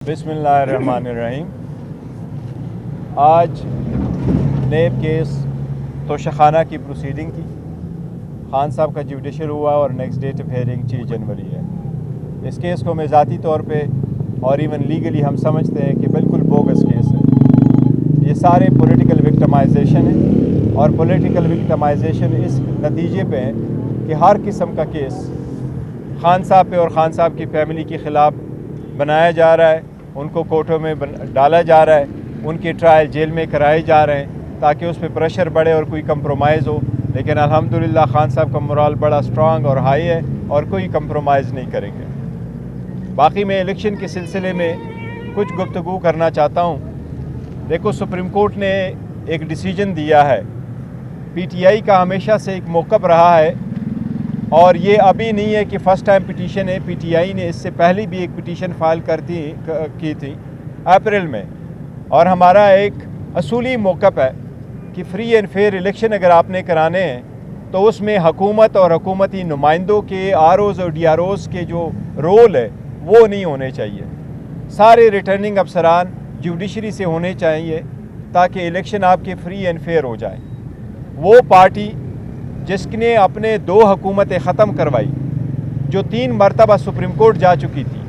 बिस्मिल्लाहिर्रहमानिर्रहीम। आज नेब केस तोशाखाना की प्रोसीडिंग थी। खान साहब का जुडिशल हुआ और नेक्स्ट डेट ऑफ हेयरिंग 6 जनवरी है। इस केस को मैं ज़ाती तौर पे और इवन लीगली हम समझते हैं कि बिल्कुल बोगस केस है। ये सारे पॉलिटिकल विक्टिमाइजेशन है और पॉलिटिकल विक्टिमाइजेशन इस नतीजे पे है कि हर किस्म का केस खान साहब पे और खान साहब की फैमिली के ख़िलाफ़ बनाया जा रहा है, उनको कोर्टों में डाला जा रहा है, उनके ट्रायल जेल में कराए जा रहे हैं ताकि उस पर प्रेशर बढ़े और कोई कंप्रोमाइज़ हो। लेकिन अल्हम्दुलिल्लाह खान साहब का मोरल बड़ा स्ट्रांग और हाई है और कोई कंप्रोमाइज़ नहीं करेंगे। बाकी मैं इलेक्शन के सिलसिले में कुछ गुफ्तगू करना चाहता हूँ। देखो, सुप्रीम कोर्ट ने एक डिसीजन दिया है। PTI का हमेशा से एक मौक़िफ़ रहा है और ये अभी नहीं है कि फ़र्स्ट टाइम पिटीशन है। PTI ने इससे पहले भी एक पिटीशन फाइल की थी अप्रैल में, और हमारा एक असूली मौक़िफ़ है कि फ्री एंड फेयर इलेक्शन अगर आपने कराने हैं तो उसमें हुकूमत और हुकूमती नुमाइंदों के ROs और DROs के जो रोल है वो नहीं होने चाहिए। सारे रिटर्निंग अफसरान जुडिशरी से होने चाहिए ताकि इलेक्शन आपके फ्री एंड फेयर हो जाए। वो पार्टी जिसने अपने 2 हुकूमतें ख़त्म करवाई, जो 3 मरतबा सुप्रीम कोर्ट जा चुकी थी,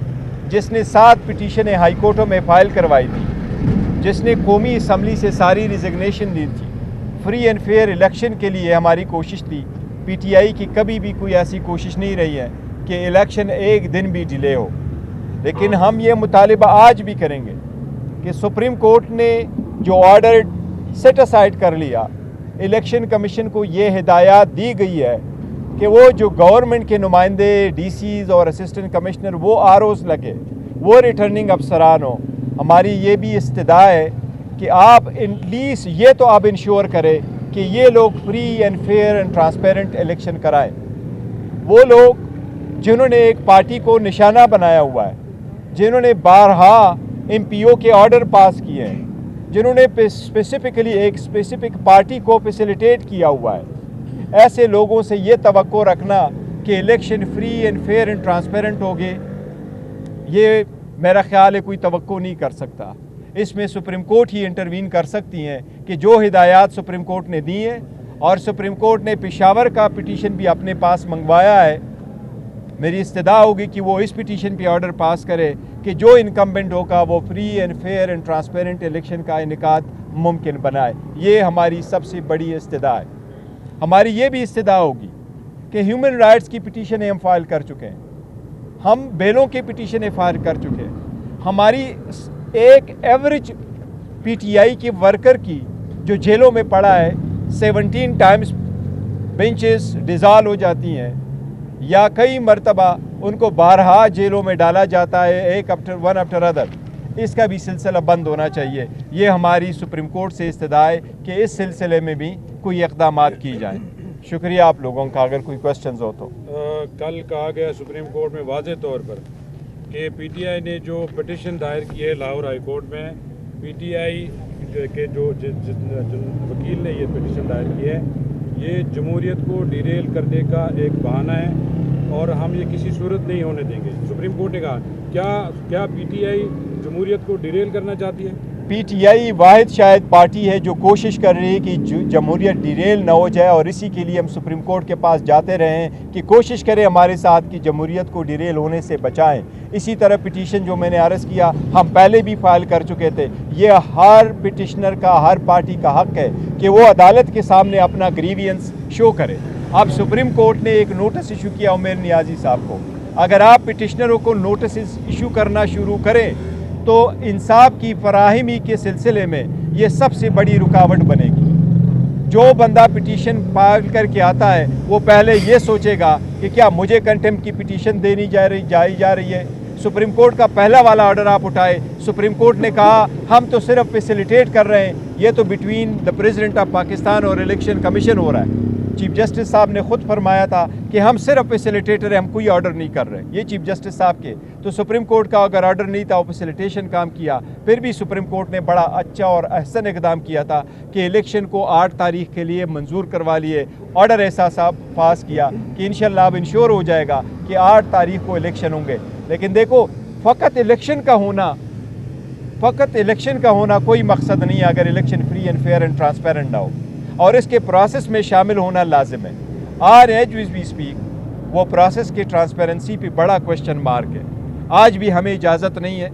जिसने 7 पिटीशनें हाई कोर्टों में फ़ाइल करवाई थी, जिसने कौमी असम्बली से सारी रिजिग्नेशन दी थी, फ्री एंड फेयर इलेक्शन के लिए हमारी कोशिश थी। PTI की कभी भी कोई ऐसी कोशिश नहीं रही है कि इलेक्शन एक दिन भी डिले हो। लेकिन हम ये मुतालिबा आज भी करेंगे कि सुप्रीम कोर्ट ने जो ऑर्डर सेट असाइड कर लिया, इलेक्शन कमीशन को ये हिदायत दी गई है कि वो जो गवर्नमेंट के नुमाइंदे DCs और असिस्टेंट कमिश्नर वो ROs लगे, वो रिटर्निंग अफसरान हो। हमारी ये भी इस्तदा है कि आप एटलीस्ट ये तो आप इंश्योर करें कि ये लोग free and fair and transparent election कराएं। वो लोग जिन्होंने एक पार्टी को निशाना बनाया हुआ है, जिन्होंने बारहा MPO के ऑर्डर पास किए हैं, जिन्होंने स्पेसिफिकली एक स्पेसिफिक पार्टी को फैसिलिटेट किया हुआ है, ऐसे लोगों से ये तवक्को रखना कि election free and fair and transparent होंगे, ये मेरा ख्याल है कोई तवक्को नहीं कर सकता। इसमें सुप्रीम कोर्ट ही इंटरवीन कर सकती हैं कि जो हिदायत सुप्रीम कोर्ट ने दी हैं, और सुप्रीम कोर्ट ने पेशावर का पिटीशन भी अपने पास मंगवाया है। मेरी इस्तदा होगी कि वो इस पिटीशन पे ऑर्डर पास करे कि जो इनकम्बेंट होगा वो free and fair and transparent election का इनेकाद मुमकिन बनाए। ये हमारी सबसे बड़ी इस्तदा है। हमारी ये भी इस्तदा होगी कि ह्यूमन राइट्स की पिटीशनें हम फाइल कर चुके हैं, हम बेलों की पिटीशनें फाइल कर चुके हैं। हमारी एक एवरेज PTI के वर्कर की जो जेलों में पड़ा है 17 टाइम्स बेंचेस डिज़ाल्व हो जाती हैं या कई मरतबा उनको बारहा जेलों में डाला जाता है, वन आफ्टर अदर। इसका भी सिलसिला बंद होना चाहिए। ये हमारी सुप्रीम कोर्ट से इस्तदा है कि इस सिलसिले में भी कोई इक़दामात की जाएँ। शुक्रिया आप लोगों का। अगर कोई क्वेश्चंस हो तो। कल कहा गया सुप्रीम कोर्ट में वाज़े तौर पर कि PTI ने जो पिटीशन दायर की है लाहौर हाई कोर्ट में, PTI के जो वकील ने ये पिटीशन दायर की है, ये जमहूरियत को डिरेल करने का एक बहाना है और हम ये किसी सूरत नहीं होने देंगे। सुप्रीम कोर्ट ने कहा क्या PTI जमहूरियत को डिरेल करना चाहती है? PTI वाहिद शायद पार्टी है जो कोशिश कर रही है कि जमहूरियत डिरेल ना हो जाए, और इसी के लिए हम सुप्रीम कोर्ट के पास जाते रहे हैं कि कोशिश करें हमारे साथ कि जमहूरियत को डिरेल होने से बचाएं। इसी तरह पिटीशन जो मैंने अर्ज़ किया हम पहले भी फाइल कर चुके थे। ये हर पिटिशनर का, हर पार्टी का हक़ है कि वो अदालत के सामने अपना ग्रीवियंस शो करे। अब सुप्रीम कोर्ट ने एक नोटिस इशू किया उमर नियाज़ी साहब को। अगर आप पिटिशनरों को नोटिस इशू करना शुरू करें तो इंसाफ की फराहमी के सिलसिले में ये सबसे बड़ी रुकावट बनेगी। जो बंदा पिटीशन फाइल करके आता है वो पहले ये सोचेगा कि क्या मुझे कंटेम्प्ट की पिटीशन देनी जा रही है। सुप्रीम कोर्ट का पहला वाला ऑर्डर आप उठाए, सुप्रीम कोर्ट ने कहा हम तो सिर्फ फैसिलिटेट कर रहे हैं, ये तो between the president of Pakistan और इलेक्शन कमीशन हो रहा है। चीफ जस्टिस साहब ने खुद फरमाया था कि हम सिर्फ फैसिलिटेटर हैं, हम कोई ऑर्डर नहीं कर रहे। ये चीफ जस्टिस साहब के, तो सुप्रीम कोर्ट का अगर ऑर्डर नहीं था वो फैसिलिटेशन काम किया। फिर भी सुप्रीम कोर्ट ने बड़ा अच्छा और अहसन इकदाम किया था कि इलेक्शन को 8 तारीख के लिए मंजूर करवा लिए। ऑर्डर ऐसा साहब पास किया कि इंशाल्लाह अब इंश्योर हो जाएगा कि 8 तारीख को इलेक्शन होंगे। लेकिन देखो, फ़कत इलेक्शन का होना फ़कत इलेक्शन का होना कोई मकसद नहीं है अगर election free and fair and transparent ना हो, और इसके प्रोसेस में शामिल होना लाजिम है। आर एज वी स्पीक वो प्रोसेस की ट्रांसपेरेंसी पे बड़ा क्वेश्चन मार्क है। आज भी हमें इजाज़त नहीं है,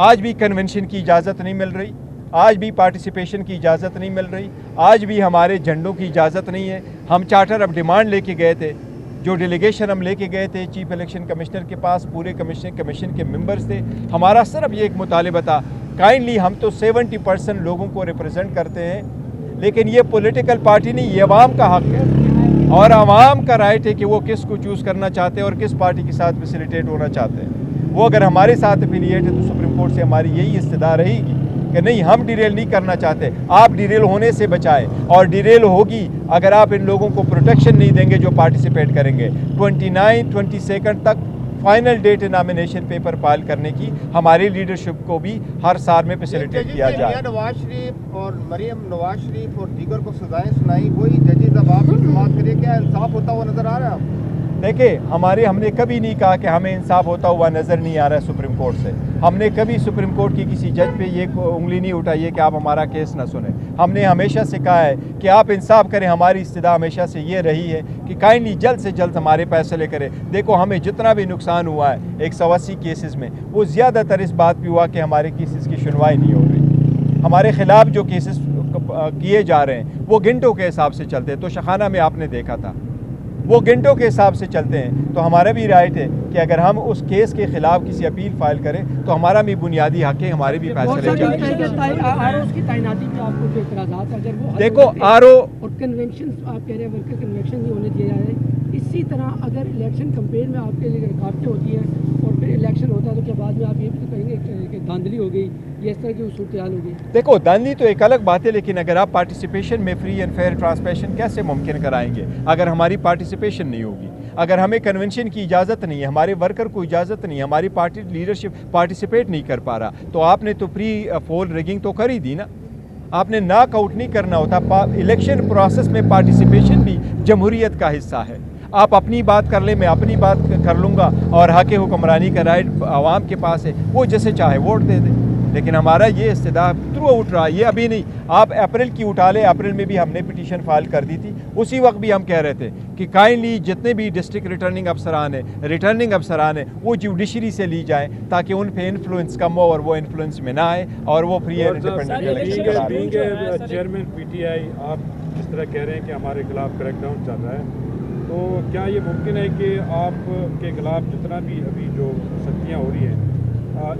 आज भी कन्वेंशन की इजाज़त नहीं मिल रही, आज भी पार्टिसिपेशन की इजाज़त नहीं मिल रही, आज भी हमारे झंडों की इजाज़त नहीं है। हम चार्टर ऑफ डिमांड लेके गए थे, जो डेलीगेशन हम लेके गए थे चीफ इलेक्शन कमिश्नर के पास, पूरे कमीशन के मेंबर्स थे। हमारा सिर्फ ये एक मुतालिबा था, काइंडली हम तो 70% लोगों को रिप्रेजेंट करते हैं, लेकिन ये पॉलिटिकल पार्टी नहीं, ये अवाम का हक़ है और अवाम का राइट है कि वो किस को चूज़ करना चाहते हैं और किस पार्टी के साथ फैसिलिटेट होना चाहते हैं। वो अगर हमारे साथ एफिलिएट है तो सुप्रीम कोर्ट से हमारी यही इस्तदा रहेगी कि नहीं, हम डिरेल नहीं करना चाहते, आप डिरेल होने से बचाएं। और डिरेल होगी अगर आप इन लोगों को प्रोटेक्शन नहीं देंगे जो पार्टिसिपेट करेंगे। 22 तक final date nomination paper file करने की हमारी लीडरशिप को भी हर साल में फैसिलिटेट किया जाए। नवाज शरीफ और मरियम नवाज शरीफ और दीगर को सजाएं सुनाई, वही जजेस अब आप बात करिए, क्या इंसाफ होता हुआ नजर आ रहा है? देखिए, हमने कभी नहीं कहा कि हमें इंसाफ होता हुआ नज़र नहीं आ रहा है सुप्रीम कोर्ट से। हमने कभी सुप्रीम कोर्ट की किसी जज पे ये उंगली नहीं उठाई है कि आप हमारा केस ना सुने। हमने हमेशा से कहा है कि आप इंसाफ करें। हमारी इस्तदा हमेशा से ये रही है कि काइंडली जल्द से जल्द हमारे फैसले करें। देखो, हमें जितना भी नुकसान हुआ है 180 केसेस में, वो ज़्यादातर इस बात पर हुआ कि हमारे केसेस की सुनवाई नहीं हो रही। हमारे ख़िलाफ़ जो केसेस किए जा रहे हैं वो घंटों के हिसाब से चलते हैं। तो शखाना में आपने देखा था, वो घंटों के हिसाब से चलते हैं। तो हमारा भी राइट है कि अगर हम उस केस के खिलाफ किसी अपील फाइल करें तो हमारा भी बुनियादी हक है, हमारे भी फैसले देखो आरओ और कन्वेंशन आप कह रहे हैं वर्कर कन्वेंशन नहीं होने दिए जा रहे। इसी तरह अगर इलेक्शन कैंपेन में आपके लिए रुकावटें होती हैं और फिर इलेक्शन होता है तो क्या बाद में आप ये भी तो कहेंगे कि धांधली हो गई, ये इस तरह की सूरत हाल हो गई? देखो, धांधली तो एक अलग बात है, लेकिन अगर आप पार्टिसिपेशन में फ्री एंड फेयर ट्रांसपेरेंट कैसे मुमकिन कराएंगे अगर हमारी पार्टिसिपेशन नहीं होगी? अगर हमें कन्वेंशन की इजाज़त नहीं है, हमारे वर्कर को इजाज़त नहीं है, हमारी पार्टी लीडरशिप पार्टिसिपेट नहीं कर पा रहा, तो आपने तो प्री पोल रिगिंग तो कर ही दी ना। आपने नॉक आउट नहीं करना होता। इलेक्शन प्रोसेस में पार्टिसिपेशन भी जमहूरियत का हिस्सा है। आप अपनी बात कर ले, मैं अपनी बात कर लूँगा, और हक़ हुक्मरानी का राइट आवाम के पास है, वो जैसे चाहे वोट दे दे। लेकिन हमारा ये इस्तेदा थ्रू उठ रहा है, ये अभी नहीं, आप अप्रैल की उठा ले। अप्रैल में भी हमने पिटीशन फाइल कर दी थी। उसी वक्त भी हम कह रहे थे कि काइंडली जितने भी डिस्ट्रिक्ट रिटर्निंग अफसरान हैं वो जुडिशरी से ली जाए ताकि उन पे इन्फ्लुएंस कम हो और वो इन्फ्लुएंस में ना आए और वो फ्री एंड इंडिपेंडेंट इलेक्शन करा रहे। चेयरमैन पीटीआई, आप जिस तरह कह रहे हैं कि हमारे खिलाफ क्रैकडाउन चल रहा है, तो क्या ये मुमकिन है कि आपके खिलाफ जितना भी अभी जो सख्तियाँ हो रही हैं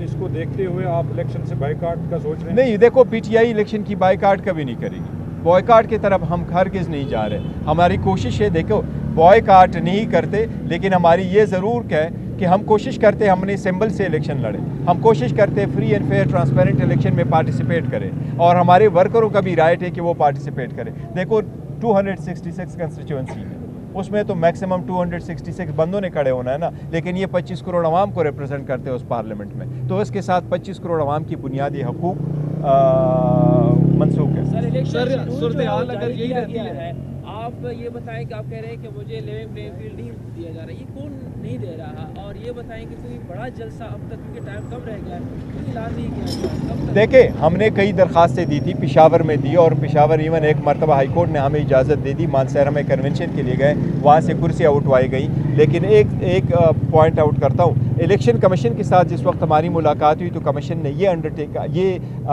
इसको देखते हुए आप इलेक्शन से बायकॉट का सोच रहे हैं? नहीं, देखो, पीटीआई इलेक्शन की बायकॉट कभी नहीं करेगी। बॉयकॉट की तरफ हम हरगिज़ नहीं जा रहे। हमारी कोशिश है, देखो, बॉयकॉट नहीं करते, लेकिन हमारी ये ज़रूर है कि हम कोशिश करते हैं हमने सिंबल से इलेक्शन लड़े, हम कोशिश करते हैं free and fair transparent election में पार्टिसिपेट करें, और हमारे वर्करों का भी राइट है कि वो पार्टिसिपेट करें। देखो, 266 कंस्टिट्यूंसी में उसमें तो मैक्सिमम 266 बंदों ने खड़े होना है ना, लेकिन ये 25 करोड़ आवाम को रिप्रेजेंट करते हैं उस पार्लियामेंट में, तो इसके साथ 25 करोड़ आवाम की बुनियादी हकूक मनसूख है। सर, सूरत हाल अगर यही रहती है, आप ये बताएं कि आप कह रहे हैं कि मुझे लेवल प्लेइंग फील्ड नहीं दिया जा रहा है, ये कौन नहीं दे रहा? और ये बताएं कि कोई बड़ा जलसा अब तक, क्योंकि टाइम कम रह गया है, कोई ऐलान नहीं किया गया? देखिए, हमने कई दरखास्तें दी थी, पेशावर में दी, और पेशावर इवन एक मरतबा हाई कोर्ट ने हमें इजाज़त दे दी, मानसहरा में कन्वेंशन के लिए गए, वहाँ से कुर्सियाँ उठवाई गई। लेकिन एक पॉइंट आउट करता हूँ, इलेक्शन कमीशन के साथ जिस वक्त हमारी मुलाकात हुई तो कमीशन ने ये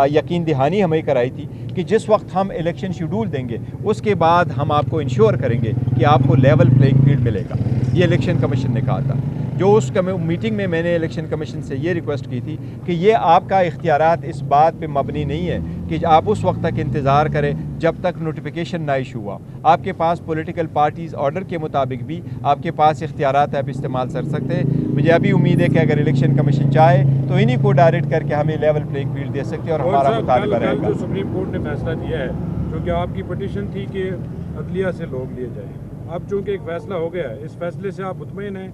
यकीन दहानी हमें कराई थी कि जिस वक्त हम इलेक्शन शेड्यूल देंगे उसके बाद हम आपको इंश्योर करेंगे कि आपको लेवल प्लेइंग फील्ड मिलेगा। ये इलेक्शन कमीशन ने कहा था। जो उस मीटिंग में मैंने इलेक्शन कमीशन से ये रिक्वेस्ट की थी कि ये आपका इख्तियारात इस बात पे मबनी नहीं है कि आप उस वक्त तक इंतज़ार करें जब तक नोटिफिकेशन ना इशू हुआ। आपके पास पॉलिटिकल पार्टीज़ ऑर्डर के मुताबिक भी आपके पास इख्तियारात आप इस्तेमाल कर सकते हैं। मुझे अभी उम्मीद है कि अगर इलेक्शन कमीशन चाहे तो इन्हीं को डायरेक्ट करके हमें लेवल प्लेइंग फील्ड दे सकते हैं और हमारा मुतालबा रहेगा। जो सुप्रीम कोर्ट ने फैसला दिया है, क्योंकि आपकी पटिशन थी कि अदलिया से लोग लिए जाएँ, अब चूँकि एक फैसला हो गया है, इस फैसले से आप मुतमईन हैं?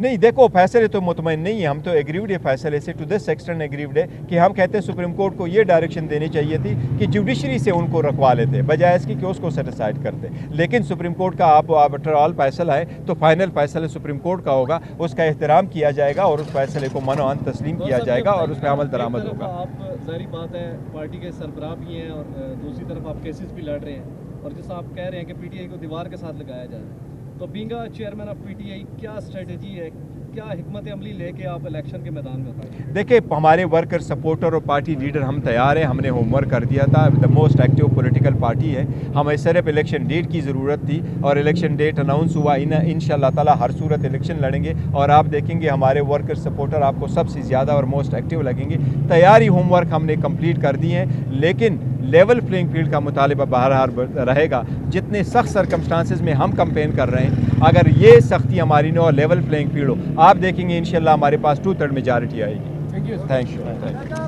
नहीं देखो फैसले तो मुतमईन नहीं है, हम तो एग्रीव्ड है फैसले से, टू दिस एक्सटेंट एग्रीव्ड है कि हम कहते हैं सुप्रीम कोर्ट को ये डायरेक्शन देनी चाहिए थी कि जुडिशरी से उनको रखवा लेते बजाय इसकी कि उसको सेटिसाइड करते। लेकिन सुप्रीम कोर्ट का आप आफ्टर ऑल फैसला है तो फाइनल फैसला सुप्रीम कोर्ट का होगा, उसका एहतराम किया जाएगा और उस फैसले को मनोअन तस्लीम किया जाएगा और उस पर अमल दरामद होगा। आप ज़ाहिर बात है पार्टी के सरबराह भी हैं और दूसरी तरफ आप केसेस भी लड़ रहे हैं और जैसा आप कह रहे हैं कि पीटीआई को दीवार के साथ लगाया जा रहा है, तो बीइंग चेयरमैन ऑफ पीटीआई क्या स्ट्रेटजी है, क्या हिकमत अमली लेके आप इलेक्शन के मैदान में उतरे? देखिए हमारे वर्कर सपोर्टर और पार्टी लीडर हम तैयार हैं, हमने होमवर्क कर दिया था, the most active political party है, हमें सिर्फ इलेक्शन डेट की ज़रूरत थी और इलेक्शन डेट अनाउंस हुआ, इंशाअल्लाह ताला हर सूरत इलेक्शन लड़ेंगे और आप देखेंगे हमारे वर्कर सपोर्टर आपको सबसे ज़्यादा और मोस्ट एक्टिव लगेंगे। तैयारी होमवर्क हमने कंप्लीट कर दिए हैं, लेकिन लेवल प्लेइंग फील्ड का मुतालिबा बहरहाल रहेगा। जितने सख्त सर्कमस्टांसेस में हम कंपेन कर रहे हैं, अगर ये सख्ती हमारी न और लेवल प्लेइंग फील्ड हो, आप देखेंगे इंशाल्लाह हमारे पास 2/3 मेजॉरिटी आएगी। Thank you.